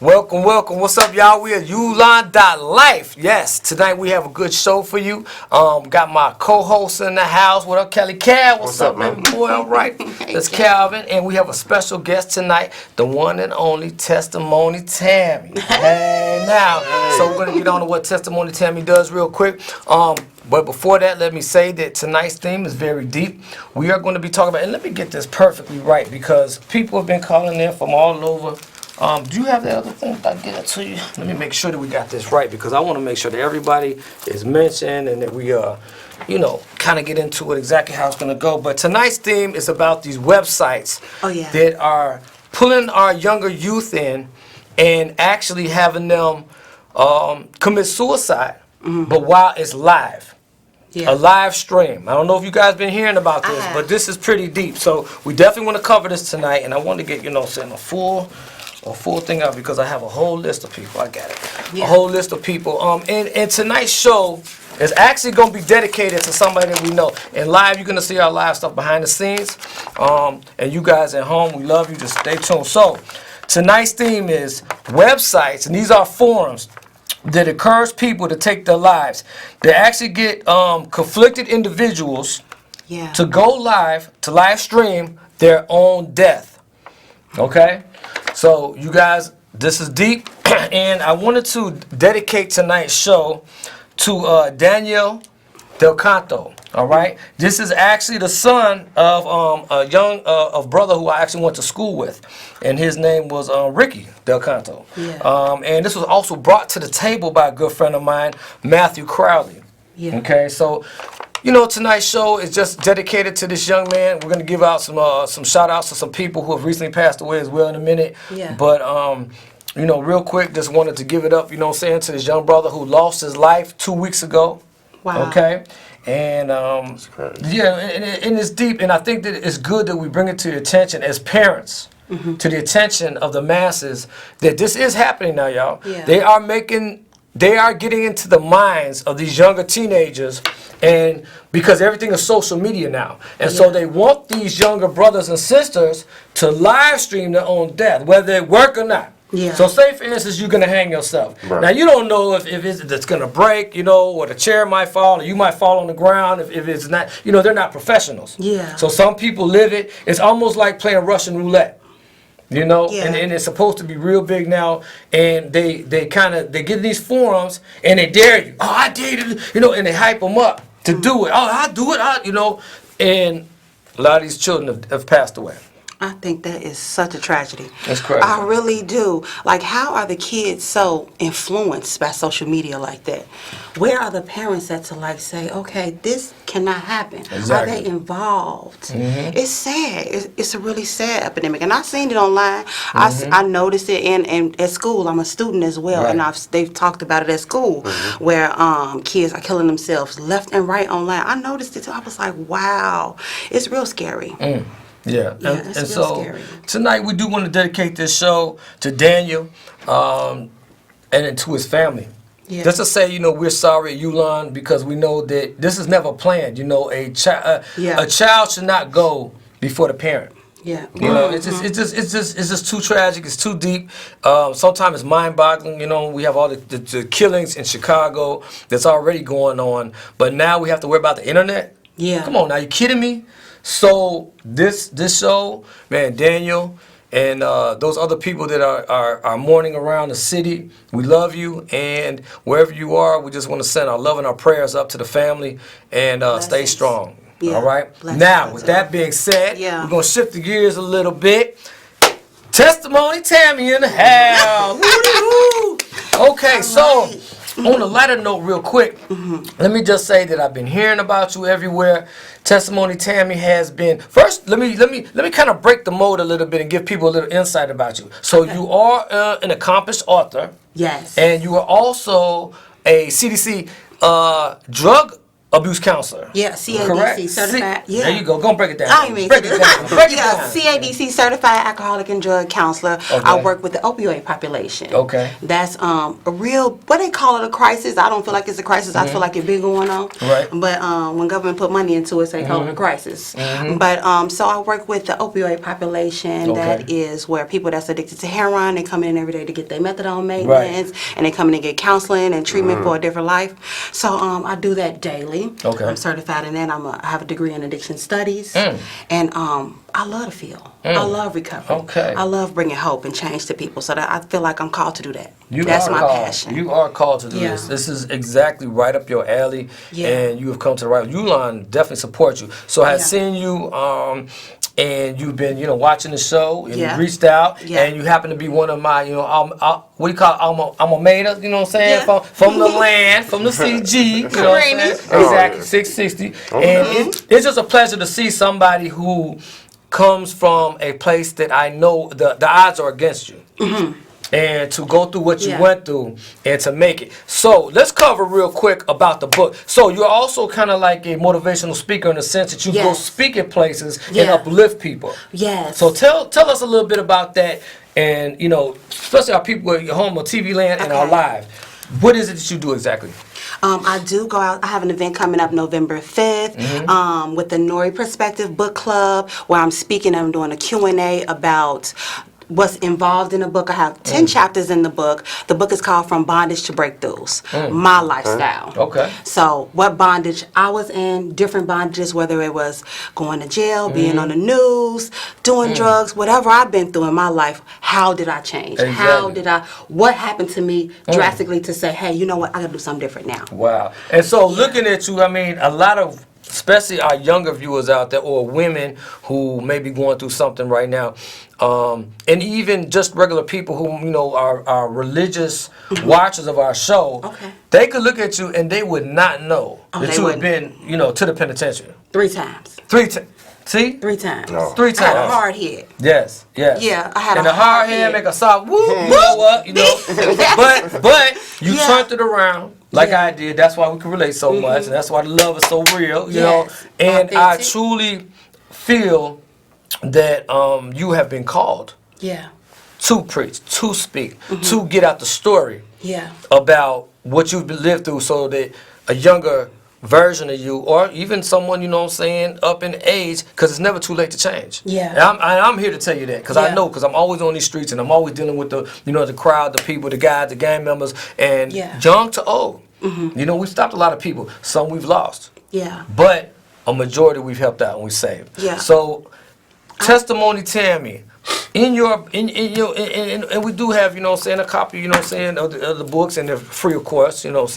Welcome, welcome. What's up, y'all? We at Ulon.Life. Yes, tonight we have a good show for you. Got my co-host in the house. What up, Kelly? Cal, what's up, man? baby boy? All right. That's Calvin, and we have a special guest tonight, the one and only Testimony Tammy. Hey, now. So we're gonna get on to what Testimony Tammy does real quick. But before that, let me say that tonight's theme is very deep. We are going to be talking about, and let me get this perfectly right because people have been calling in from all over. Do you have the other thing? I get it to you. Let me make sure that we got this right because I want to make sure that everybody is mentioned and that we, kind of get into it exactly how it's going to go. But tonight's theme is about these websites that are pulling our younger youth in and actually having them commit suicide, but while it's live. Yeah. A live stream. I don't know if you guys been hearing about this, but this is pretty deep. So we definitely want to cover this tonight, and I want to get, a full thing out because I have a whole list of people. I got it. Yeah. A whole list of people. And tonight's show is actually going to be dedicated to somebody that we know. And live, you're going to see our live stuff behind the scenes. And you guys at home, we love you. Just stay tuned. So tonight's theme is websites, and these are forums that encourage people to take their lives. They actually get conflicted individuals to go live, to live stream their own death. Okay? So, you guys, this is deep, and I wanted to dedicate tonight's show to Daniel Del Canto. All right, this is actually the son of a young brother who I actually went to school with, and his name was Ricky Del Canto. Yeah. And this was also brought to the table by a good friend of mine, Matthew Crowley. Yeah. Okay, so tonight's show is just dedicated to this young man. We're gonna give out some shout outs to some people who have recently passed away as well in a minute. Yeah. But real quick, just wanted to give it up. To this young brother who lost his life 2 weeks ago. Wow. Okay. And and it's deep, and I think that it's good that we bring it to your attention as parents, to the attention of the masses, that this is happening now, y'all. Yeah. They are getting into the minds of these younger teenagers, and because everything is social media now, and so they want these younger brothers and sisters to live stream their own death, whether it work or not. Yeah. So say, for instance, you're going to hang yourself. Right. Now, you don't know if it's going to break, or the chair might fall, or you might fall on the ground if it's not, they're not professionals. Yeah. So some people live it. It's almost like playing Russian roulette, and it's supposed to be real big now, and they get in these forums, and they dare you. Oh, I dare you, and they hype them up to do it. Oh, I'll do it, and a lot of these children have passed away. I think that is such a tragedy. That's crazy. I really do. Like, how are the kids so influenced by social media like that? Where are the parents that to say, okay, this cannot happen? Exactly. Are they involved? Mm-hmm. It's sad. It's a really sad epidemic. And I've seen it online. Mm-hmm. I noticed it in at school. I'm a student as well. Right. And they've talked about it at school, where kids are killing themselves left and right online. I noticed it too. I was like, wow. It's real scary. Mm. Yeah, and so scary. Tonight we do want to dedicate this show to Daniel and to his family. Yeah. Just to say, we're sorry at Ulon because we know that this is never planned. A child should not go before the parent. Yeah, it's just too tragic. It's too deep. Sometimes it's mind-boggling. We have all the killings in Chicago that's already going on, but now we have to worry about the internet. Yeah, come on, now you kidding me? So this show, man, Daniel and those other people that are mourning around the city, we love you, and wherever you are, we just want to send our love and our prayers up to the family, and stay strong. Yeah. All right. Blessings. Now, with that being said, we're gonna shift the gears a little bit. Testimony Tammy in the house. Okay, so. On a lighter note, real quick, let me just say that I've been hearing about you everywhere. Testimony Tammy has been. First, let me kind of break the mold a little bit and give people a little insight about you. So you are an accomplished author. Yes. And you are also a CDC drug abuse counselor. Yeah, CADC Correct? certified. Yeah. There you go. Go and break it down. I mean, break it down. Break it yeah, down. CADC certified alcoholic and drug counselor. Okay. I work with the opioid population. Okay. That's a real, what they call it, a crisis. I don't feel like it's a crisis. I feel like it's been going on. Right. But when government put money into it, so they call it a crisis. But so I work with the opioid population. Okay. That is where people that's addicted to heroin, they come in every day to get their methadone maintenance, and they come in and get counseling and treatment for a different life. So I do that daily. Okay. I'm certified in that. I have a degree in addiction studies, and I love the field. I love recovery. Okay. I love bringing hope and change to people. So that I feel like I'm called to do that. You That's are my called. passion. You are called to do Yeah. this. This is exactly right up your alley, Yeah. and you have come to the right. Ulon definitely supports you. So I have Yeah. seen you, and you've been, watching the show, and Yeah. you reached out, Yeah. and you happen to be one of my, what do you call it? I'm a mater, you know what I'm saying? Yeah. From the land, from the CG, you know what I'm saying? Exactly, 660. And it's just a pleasure to see somebody who comes from a place that I know the odds are against you. And to go through what you Yeah. went through and to make it. So let's cover real quick about the book. So you're also kind of like a motivational speaker in the sense that you go Yes. speak at places and Yeah. uplift people. Yes. So tell us a little bit about that, and especially our people at your home or TV land and our Okay. live. What is it that you do exactly? I do go out. I have an event coming up November 5th with the Nori Perspective Book Club, where I'm speaking. I'm doing a Q&A about what's involved in the book. I have 10 chapters in the book. The book is called From Bondage to Breakthroughs, My Lifestyle. Okay. So what bondage I was in, different bondages, whether it was going to jail, being on the news, doing drugs, whatever I've been through in my life, how did I change? How Exactly. did what happened to me drastically to say, hey, you know what, I gotta do something different now. Wow. And so looking at you, I mean, a lot of, especially our younger viewers out there or women who may be going through something right now, and even just regular people who, are religious watchers of our show, Okay. they could look at you and they would not know that they you have wouldn't. been, to the penitentiary. 3 times. 3 times. See? 3 times. No. 3 I had a times. hard head. Yes, yes. Yeah, I had and a a hard hard head head. make a soft whoop, you know what, but you Yeah. turned it around like Yeah. I did. That's why we can relate so much, and that's why the love is so real, you Yes. know. And I Authentic. truly feel that you have been called Yeah. to preach, to speak, to get out the story Yeah. about what you've lived through, so that a younger version of you, or even someone, up in age, because it's never too late to change. Yeah. And I'm here to tell you that, because I Yeah. know, because I'm always on these streets, and I'm always dealing with the crowd, the people, the guys, the gang members, and Yeah. young to old. We've stopped a lot of people. Some we've lost, Yeah. but a majority we've helped out and we saved. Yeah. So, testimony, Tammy. In your, and we do have, a copy, of the books, and they're free, of course, because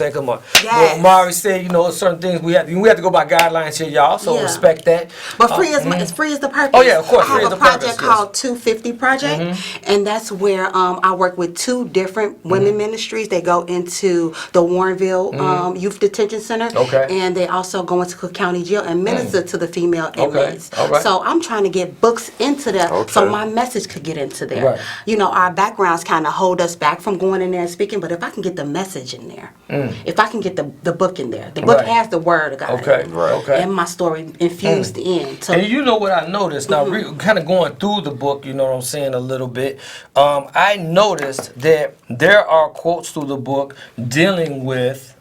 Yes. Mari said, certain things we have to go by guidelines here, y'all, so Yeah. respect that. But free is as free as the purpose. Oh, yeah, of course, I free have is a the purpose, project yes. called 250 Project, and that's where I work with 2 different women ministries. They go into the Warrenville Youth Detention Center, Okay. and they also go into Cook County Jail and minister to the female inmates. all right. So I'm trying to get books into there, so Okay. my message could get into there. Right. Our backgrounds kind of hold us back from going in there and speaking, but if I can get the message in there, if I can get the book in there, the book Right. has the word of God Okay, in it, right. okay. and my story infused in. So And you know what I noticed, now kind of going through the book, you know what I'm saying, a little bit, I noticed that there are quotes through the book dealing with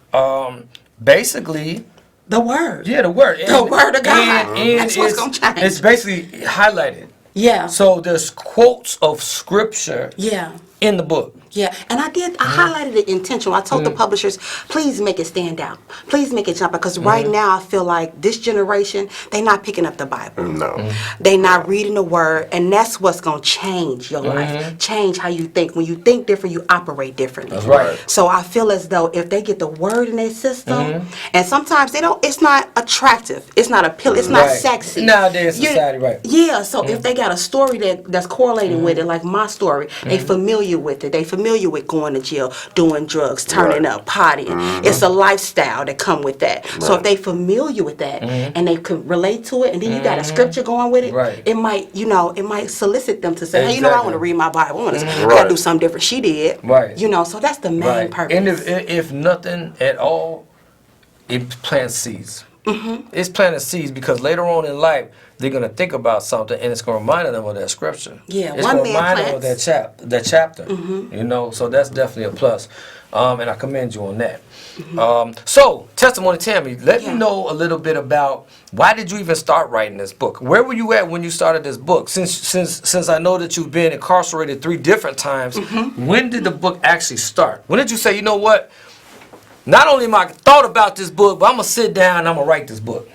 basically, the word. yeah, the word. The word of God. And That's what's gonna change. It's basically highlighted. Yeah. So there's quotes of scripture Yeah. in the book. Yeah, and I highlighted it intentional. I told the publishers, please make it stand out. Please make it jump out. Because right now I feel like this generation, they not picking up the Bible. No. They not reading the word, and that's what's going to change your life. Change how you think. When you think different, you operate differently. That's right. So I feel as though if they get the word in their system, and sometimes they don't, it's not attractive. It's not appealing. It's not Right. sexy. Nowadays You- society, right. Yeah, so if they got a story that's correlating with it, like my story, they familiar with it. They familiar with going to jail, doing drugs, turning Right. up, partying. It's a lifestyle that come with that. So if they familiar with that and they can relate to it, and then you got a scripture going with it, Right. it might, it might solicit them to say, hey, I Exactly. want to read my Bible. I gotta Right. do something different. She did. Right. So that's the main purpose. And if nothing at all, it plants seeds. It's planting seeds because later on in life they're gonna think about something and it's gonna remind them of that scripture. Yeah, it's one gonna man remind them of that chapter. You know, so that's definitely a plus, and I commend you on that. So testimony, Tammy, let me know a little bit about why did you even start writing this book? Where were you at when you started this book? Since I know that you've been incarcerated 3 different times, when did the book actually start? When did you say, you know what? Not only am I thought about this book, but I'm gonna sit down and I'm gonna write this book.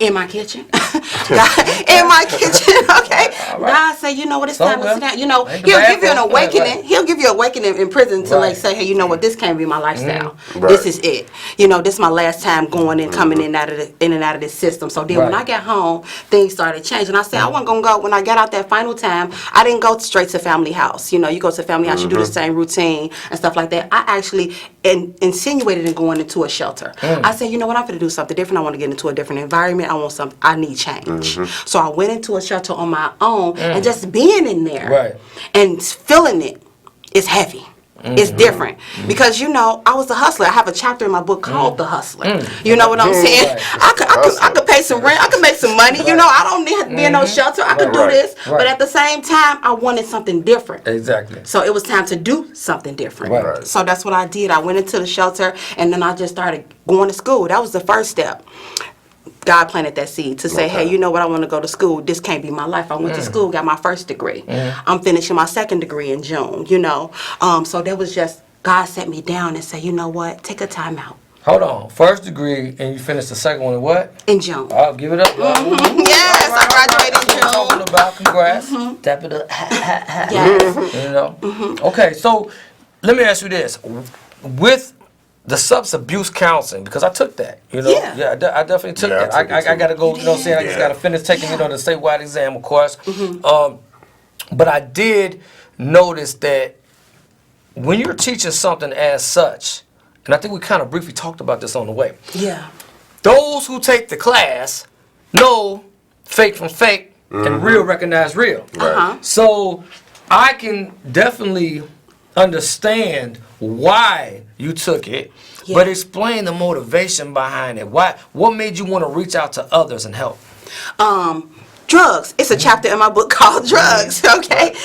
In my kitchen. In my kitchen, okay? All right. God say, you know what, it's time to sit down. You know, he'll give you an awakening. Right. He'll give you an awakening in prison to like say, hey, you know what, this can't be my lifestyle. This is it. You know, this is my last time going and coming in and out of this system. So then when I got home, things started changing. I said, I wasn't gonna go. When I got out that final time, I didn't go straight to family house. You know, you go to family house, you do the same routine and stuff like that. I actually insinuated in going into a shelter. I said, you know what, I'm gonna do something different. I want to get into a different environment. I need change. So I went into a shelter on my own, and just being in there and feeling it is heavy. It's different because you know I was a hustler. I have a chapter in my book called The Hustler. You know what I'm saying? I could pay some rent. I could make some money. You know, I don't need to be in no shelter. I could do this, but at the same time, I wanted something different. Exactly. So it was time to do something different. So that's what I did. I went into the shelter, and then I just started going to school. That was the first step. God planted that seed to say, hey, you know what, I want to go to school. This can't be my life. I went to school, got my first degree. I'm finishing my second degree in June, you know. So there was just, God set me down and said, you know what, take a time out. Hold on. First degree, and you finished the second one in what? In June. I'll give it up. Yes, I graduated in June. Talking about, congrats. Tap it up. Yes. You know? Okay, so let me ask you this. With the substance abuse counseling, because I took that, you know. I definitely took that. I got to go, you know what I'm saying? I just got to finish taking, you know, the statewide exam, of course. But I did notice that when you're teaching something as such, and I think we kind of briefly talked about this on the way. Those who take the class know fake from fake and real recognize real. So I can definitely understand why you took it, but explain the motivation behind it. What made you want to reach out to others and help? Drugs. It's a chapter in my book called Drugs, okay?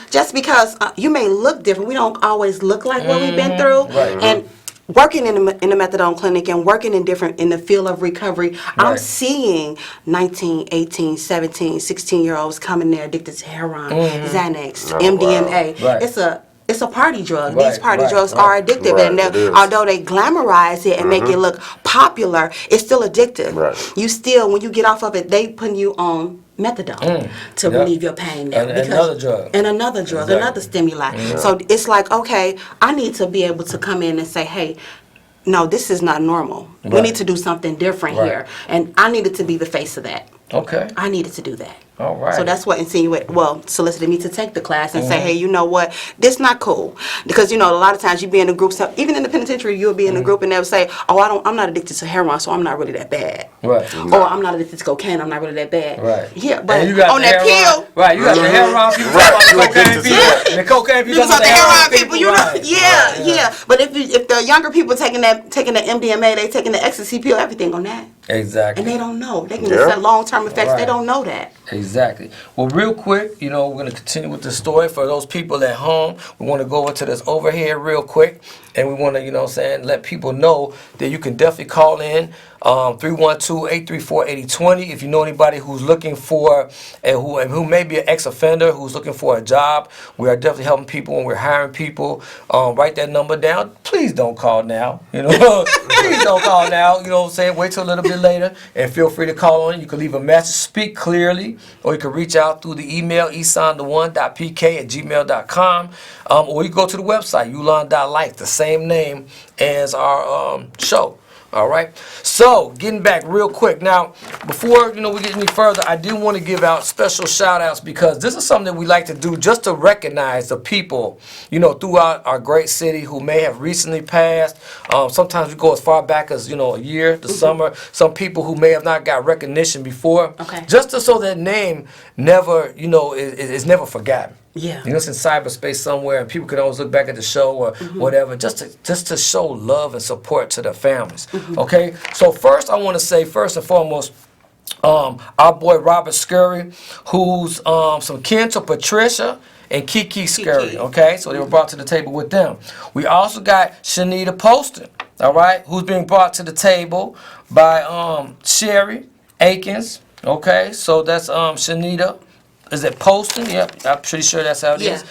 Just because you may look different, we don't always look like what we've been through. And working in the methadone clinic and working in the field of recovery, I'm seeing 19, 18, 17, 16-year-olds coming there addicted to heroin, Xanax, MDMA. It's a party drug. These party drugs are addictive, and although they glamorize it and make it look popular, it's still addictive. You still, when you get off of it, they putting you on methadone to relieve your pain. And another drug. Another stimuli. So it's like, okay, I need to be able to come in and say, hey, no, this is not normal. We need to do something different here. And I needed to be the face of that. Okay. I needed to do that. All right. So that's what solicited me to take the class and say, hey, you know what, this not cool. Because, you know, a lot of times you be in a group, so even in the penitentiary, you'll be in a group and they'll say, oh, I'm not addicted to heroin, so I'm not really that bad. Or I'm not addicted to cocaine, I'm not really that bad. Yeah, but on that pill. You got the heroin people talking about the cocaine people. The cocaine people talking about the heroin people. You know, But if the younger people taking the MDMA, they taking the ecstasy pill, everything on that. Exactly. And they don't know. They can get long-term effects. They don't know that. Exactly. Well, real quick, you know, we're going to continue with the story. For those people at home, we want to go into this overhead real quick. And we want to, you know what I'm saying, let people know that you can definitely call in 312-834-8020 if you know anybody who's looking for, who may be an ex-offender, who's looking for a job. We are definitely helping people when we're hiring people. Write that number down. Please don't call now. You know, please don't call now. You know what I'm saying? Wait till a little bit later and feel free to call on. You can leave a message, speak clearly, or you can reach out through the email eson1.pk@gmail.com, or you go to the website Ulon.Life, the same name as our show. All right. So getting back real quick now, before we get any further, I do want to give out special shout outs because this is something that we like to do just to recognize the people, throughout our great city who may have recently passed. Sometimes we go as far back as a year, the summer. Some people who may have not got recognition before. Okay. Just so that name never is never forgotten. Yeah. You know, it's in cyberspace somewhere, and people can always look back at the show or whatever, just to show love and support to their families. Okay, so first I want to say, first and foremost, our boy Robert Scurry, who's some kin to Patricia and Kiki Scurry. Okay, so they were brought to the table with them. We also got Shanita Poston, all right, who's being brought to the table by Sherry Akins. Okay, so that's Shanita. Is it Poston? Yep, I'm pretty sure that's how it is.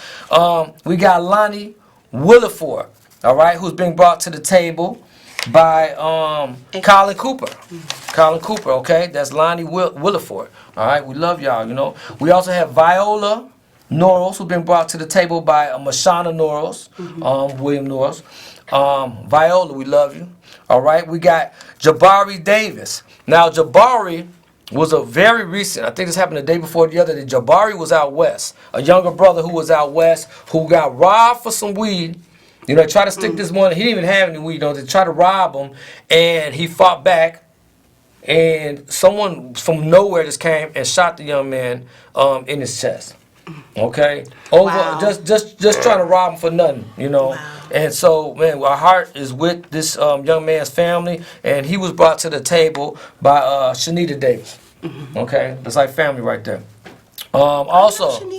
We got Lonnie Williford, all right, who's being brought to the table by Colin Cooper. Colin Cooper, okay? That's Lonnie Williford. All right, we love y'all, you know. We also have Viola Norris, who's been brought to the table by Mashana Norris, William Norris. Viola, we love you. All right, we got Jabari Davis. Now, Jabari was a very recent, I think this happened the day before the other day. Jabari was out west, a younger brother who was out west who got robbed for some weed. You know, they tried to stick this one, he didn't even have any weed, you know, they tried to rob him, and he fought back, and someone from nowhere just came and shot the young man in his chest. Okay? Just trying to rob him for nothing, you know. And so, man, our heart is with this young man's family, and he was brought to the table by Shanita Davis. Okay? That's like family right there. Also,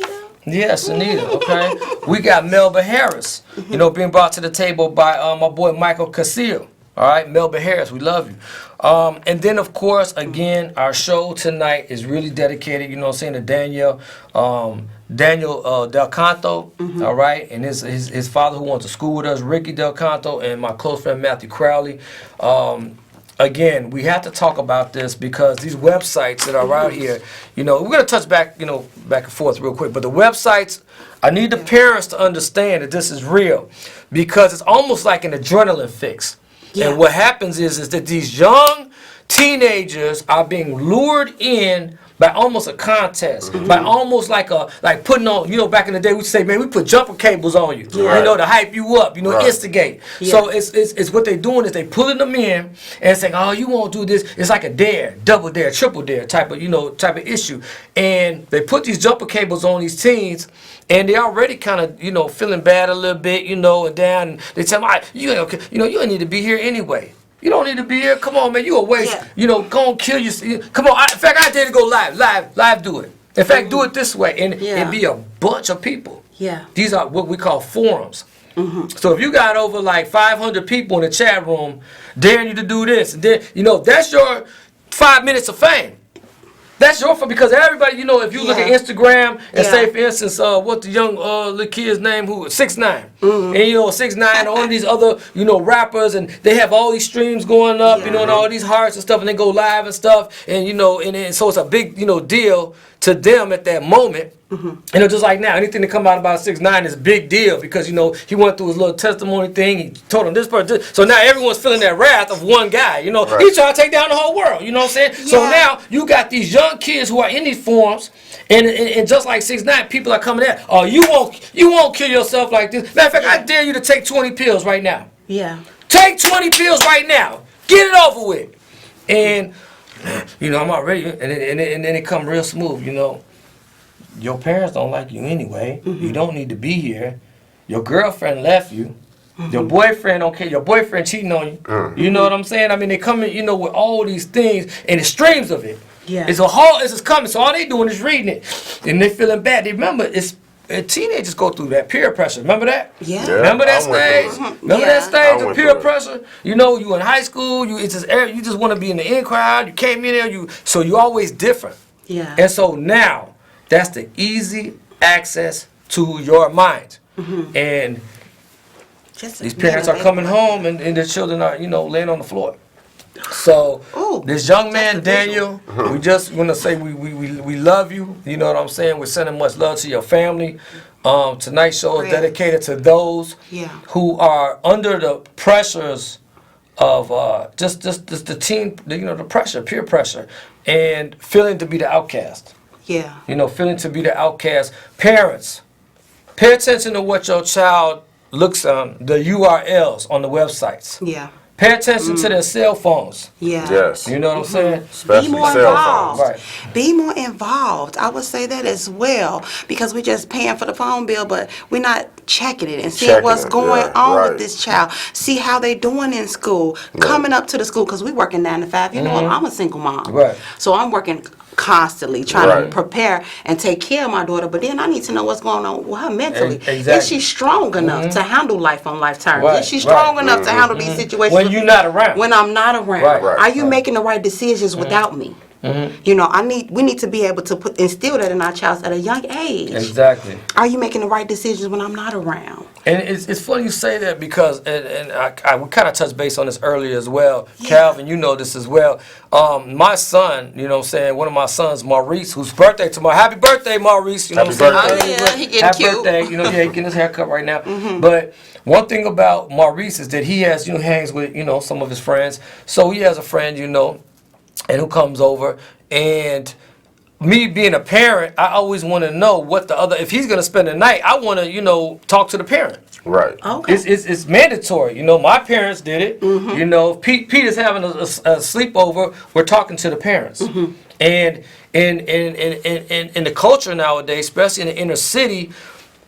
yes, Shanita, okay? We got Melba Harris, you know, being brought to the table by my boy Michael Casillo. All right, Melba Harris, we love you. And then, of course, again, our show tonight is really dedicated, you know what I'm saying, to Daniel Del Canto, all right, and his father who went to school with us, Ricky Del Canto, and my close friend Matthew Crowley. Again, we have to talk about this because these websites that are out here, you know, we're going to touch back, you know, back and forth real quick, but the websites, I need the parents to understand that this is real because it's almost like an adrenaline fix. And what happens is that these young teenagers are being lured in by almost a contest, by almost like putting on, you know, back in the day we say, man, we put jumper cables on you, you know, to hype you up, you know, instigate. So it's what they're doing is they pulling them in and saying, oh, you won't do this. It's like a dare, double dare, triple dare type of, you know, type of issue. And they put these jumper cables on these teens, and they're already kind of, you know, feeling bad a little bit, you know, and down. And they tell them, all right, you know, you don't need to be here anyway. You don't need to be here. Come on, man. You a waste. You know, go and kill yourself. Come on. In fact, I dare to go live do it. In fact, do it this way. And be a bunch of people. These are what we call forums. So if you got over like 500 people in the chat room daring you to do this, and then, you know, that's your 5 minutes of fame. That's your fault because everybody, you know, if you look at Instagram and say, for instance, what the young little kid's name, who 6ix9ine, and you know 6ix9ine, all these other, you know, rappers, and they have all these streams going up, you know, and all these hearts and stuff, and they go live and stuff, and you know, and so it's a big, you know, deal to them at that moment. You know, just like now, anything that come out about 6ix9ine is a big deal because, you know, he went through his little testimony thing. He told him this person. So now everyone's feeling that wrath of one guy. You know, he's trying to take down the whole world. You know what I'm saying? So now you got these young kids who are in these forums, and just like 6ix9ine, people are coming at, oh, you won't kill yourself like this. Matter of fact, I dare you to take 20 pills right now. Take 20 pills right now. Get it over with. And, you know, I'm already, and then it come real smooth, you know. Your parents don't like you anyway. You don't need to be here. Your girlfriend left you. Your boyfriend don't care. Your boyfriend cheating on you. You know what I'm saying? I mean, they come in, you know, with all these things and the streams of it. It's coming. So all they doing is reading it, and they feeling bad. They remember teenagers go through that peer pressure. Remember that? Remember that stage? Remember that stage of peer pressure? You know, you in high school. You just want to be in the in crowd. You came in there. So you always different. And so now. That's the easy access to your mind. And these parents are coming home and their children are, you know, laying on the floor. So this young man, Daniel, we just want to say we love you. You know what I'm saying? We're sending much love to your family. Tonight's show is dedicated to those who are under the pressures of just the teen, you know, the pressure, peer pressure, and feeling to be the outcast. You know, feeling to be the outcast. Parents, pay attention to what your child looks on, the URLs on the websites. Pay attention to their cell phones. Yeah. Yes. You know what I'm saying? Especially Be more cell involved. phones. Right. Be more involved. I would say that as well, because we're just paying for the phone bill, but we're not checking it and seeing Checking what's it, going yeah, on right. with this child. See how they doing in school. Coming up to the school, because we working 9 to 5. You know, I'm a single mom, Right. so I'm working constantly trying Right. to prepare and take care of my daughter. But then I need to know what's going on with her mentally. Exactly. Is she strong enough to handle life on life terms? Right, Is she strong right. enough to handle these situations When you're not around. when I'm not around? Right, right, Are you right. making the right decisions without me? You know, we need to be able to instill that in our child at a young age. Exactly. Are you making the right decisions when I'm not around? And it's funny you say that because, and we kind of touched base on this earlier as well. Calvin, you know this as well. My son, you know what I'm saying, one of my sons, Maurice, whose birthday tomorrow. Happy birthday, Maurice. You know Happy what I'm saying? birthday. Oh, yeah, he getting Happy cute. birthday. You know, yeah, he getting his haircut right now. But one thing about Maurice is that he has, you know, hangs with, you know, some of his friends. So he has a friend, you know, and who comes over, and me being a parent, I always want to know what the other, if he's going to spend the night, I want to, you know, talk to the parent. Right. Okay. It's mandatory. You know, my parents did it. You know, if Pete is having a sleepover, we're talking to the parents. And in the culture nowadays, especially in the inner city,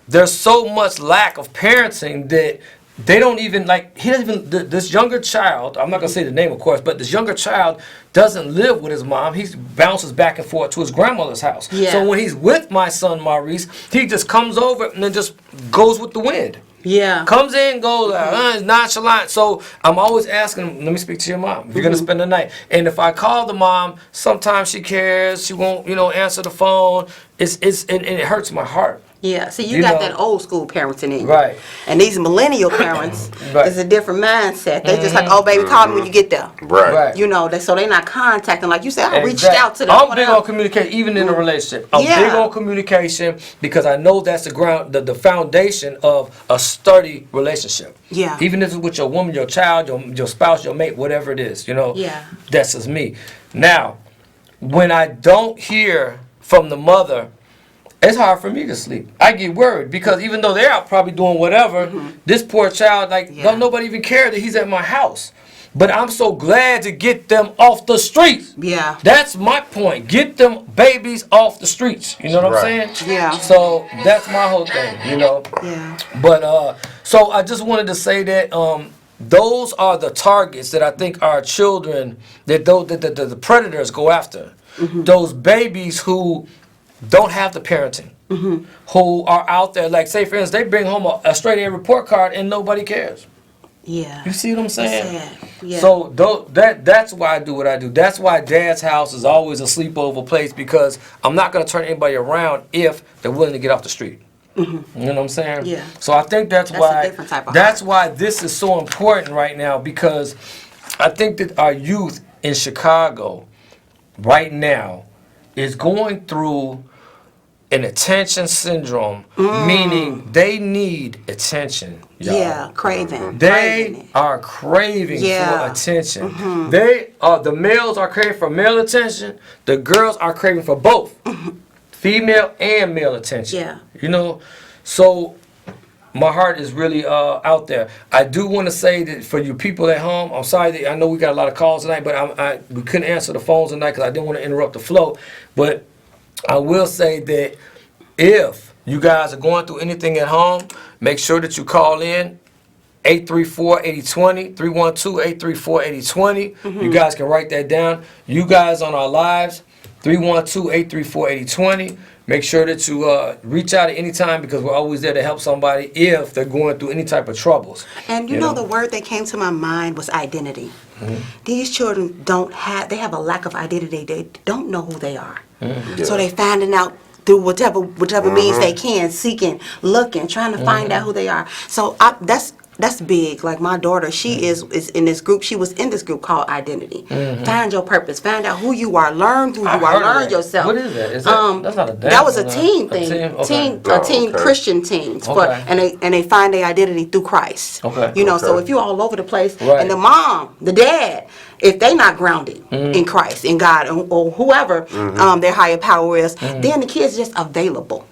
there's so much lack of parenting that they don't even, like, he doesn't even, this younger child, I'm not going to say the name, of course, but this younger child doesn't live with his mom. He bounces back and forth to his grandmother's house. Yeah. So when he's with my son, Maurice, he just comes over and then just goes with the wind. Yeah. Comes in, goes, it's nonchalant. So I'm always asking him, let me speak to your mom if you're going to spend the night. And if I call the mom, sometimes she cares. She won't, you know, answer the phone. And it hurts my heart. Yeah, see, you You got know- that old school parenting in you. Right. And these millennial parents Right. is a different mindset. They just like, oh, baby, call me when you get there. Right. Right. You know, so they're not contacting. Like you said, I reached Exactly. out to them. I'm big on communication, even in a relationship. I'm Yeah. big on communication because I know that's the ground, the foundation of a sturdy relationship. Yeah. Even if it's with your woman, your child, your spouse, your mate, whatever it is, you know. Yeah. That's just me. Now, when I don't hear from the mother, it's hard for me to sleep. I get worried because even though they're out probably doing whatever, this poor child, like, don't nobody even care that he's at my house. But I'm so glad to get them off the streets. Yeah. That's my point. Get them babies off the streets. You know what Right. I'm saying? Yeah. So that's my whole thing, you know. Yeah. But so I just wanted to say that those are the targets that I think our children, that the predators go after. Those babies who don't have the parenting, who are out there, like, say for instance, they bring home a straight A report card and nobody cares. Yeah. You see what I'm saying? Sad. Yeah. So that's why I do what I do. That's why Dad's house is always a sleepover place, because I'm not going to turn anybody around if they're willing to get off the street. You know what I'm saying? Yeah. So I think that's That's a why different type of that's heart. why this is so important right now, because I think that our youth in Chicago right now is going through an attention syndrome, meaning they need attention. Y'all. Yeah, craving. They Craving it. are craving Yeah. for attention. They are, the males are craving for male attention. The girls are craving for both, female and male attention. Yeah. You know, so my heart is really out there. I do want to say that for you people at home, I'm sorry that I know we got a lot of calls tonight, but we couldn't answer the phones tonight because I didn't want to interrupt the flow. But I will say that if you guys are going through anything at home, make sure that you call in 834-8020, 312-834-8020. You guys can write that down. You guys on our lives, 312-834-8020. Make sure that you reach out at any time, because we're always there to help somebody if they're going through any type of troubles. And you know, the word that came to my mind was identity. These children they have a lack of identity. They don't know who they are. So they finding out through whichever means they can, seeking, looking, trying to find out who they are. So that's big. Like my daughter, she is in this group. She was in this group called Identity. Find your purpose. Find out who you are. Learn who you are. Learn yourself. What is that? Is that that's not a dance? That was a or teen a thing. team? Okay. Teen okay. Christian teens. Okay. But and they find their identity through Christ. Okay. You know, so Okay. if you're all over the place, Right. and the mom, the dad, if they not grounded in Christ, in God, or whoever their higher power is, then the kids just available.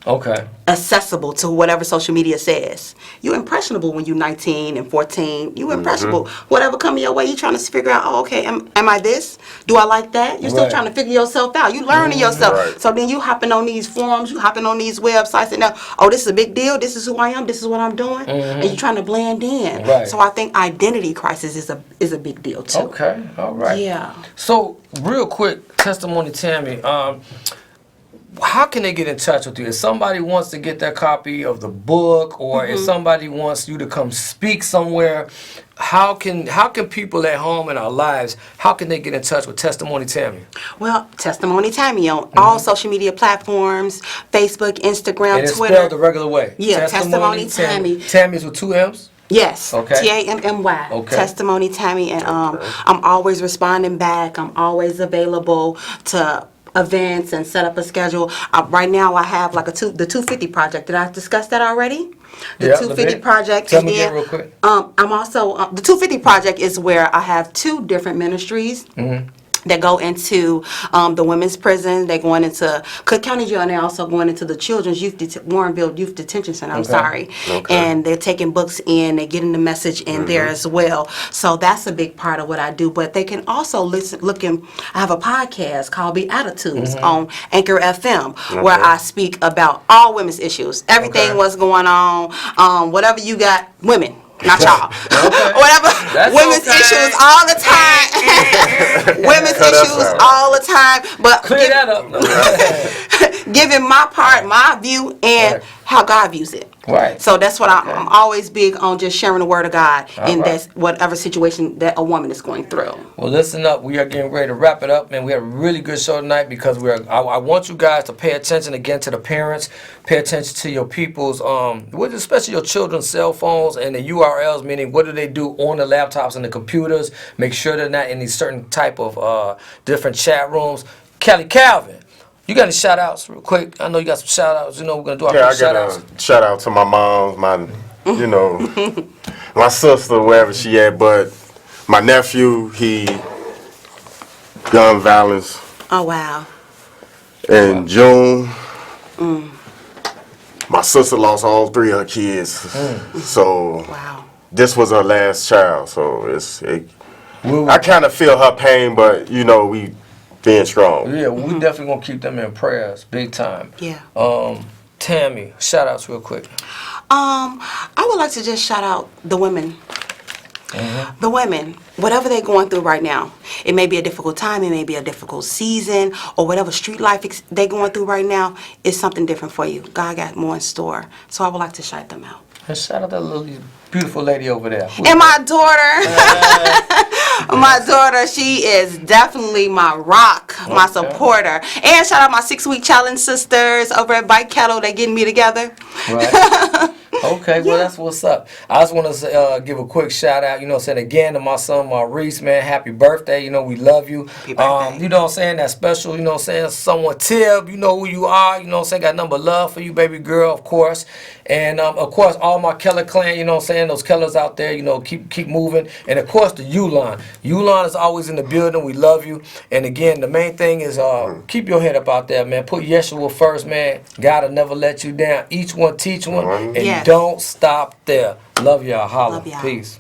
Okay. accessible to whatever social media says. You're impressionable when you're 19 and 14. You're impressionable. Whatever coming your way, you're trying to figure out, oh, okay, am I this? Do I like that? You're still trying to figure yourself out. You learning yourself. Right. So then you hopping on these forums, you hopping on these websites, and now, oh, this is a big deal. This is who I am. This is what I'm doing. And you're trying to blend in. Right. So I think identity crisis is a big deal too. Okay. All right. Yeah. So real quick, testimony, Tammy. How can they get in touch with you? If somebody wants to get their copy of the book, or if somebody wants you to come speak somewhere, how can people at home in our lives, how can they get in touch with Testimony Tammy? Well, Testimony Tammy on all social media platforms, Facebook, Instagram, And it's Twitter. spelled the regular way. Yeah, Testimony Tammy. Tammy's with 2 M's? Yes. Okay. Tammy. Okay. Testimony Tammy, and I'm always responding back. I'm always available to events and set up a schedule. Right now, I have like the 250 project. Did I discuss that already? The Yeah, 250 project. Tell me again real quick. I'm also the 250 project is where I have 2 different ministries. That go into the women's prison. They're going into Cook County Jail, and they're also going into the children's Warrenville Youth Detention Center. I'm sorry. Okay. And they're taking books in, they're getting the message in there as well. So that's a big part of what I do. But they can also I have a podcast called Be Attitudes on Anchor FM, where I speak about all women's issues. Everything what's going on, whatever you got, women. Not y'all. Whatever. That's Women's okay. issues all the time. Women's issues all the time. But Clear that up. No. giving my part, my view, and how God views it. Right. So that's what I'm always big on, just sharing the word of God in right. that whatever situation that a woman is going through. Well, listen up. We are getting ready to wrap it up, man. We have a really good show tonight because I want you guys to pay attention again to the parents, pay attention to your people's, especially your children's cell phones and the URLs, meaning what do they do on the laptops and the computers. Make sure they're not in these certain type of different chat rooms. Kelly Calvin, you got any shout outs real quick? I know you got some shout outs. You know, we're going to do our I shout got outs. a shout out to my mom, my sister, wherever she at, but my nephew, he gun violence Oh, wow. in June. My sister lost all 3 of her kids, so Wow. this was her last child, so I kind of feel her pain, but we being strong. Yeah, we definitely going to keep them in prayers, big time. Yeah. Tammy, shout outs real quick. I would like to just shout out the women. The women, whatever they're going through right now, it may be a difficult time, it may be a difficult season, or whatever street life they're going through right now is something different for you. God got more in store. So I would like to shout them out. And shout out that little beautiful lady over there. And my daughter, she is definitely my rock, my supporter. And shout out my 6-week challenge sisters over at Bike Kettle. They getting me together. Right. Okay, well, that's what's up. I just want to give a quick shout out, again to my son Maurice, man, happy birthday. We love you. Happy birthday. That special, someone Tib, you know who you are, got nothing but love for you, baby girl, of course. And, of course, all my Keller clan, those Kellers out there, keep moving. And, of course, the Ulon. Ulon is always in the building. We love you. And, again, the main thing is keep your head up out there, man. Put Yeshua first, man. God will never let you down. Each one teach one. And Yes. don't stop there. Love y'all. Holla. Love y'all. Peace.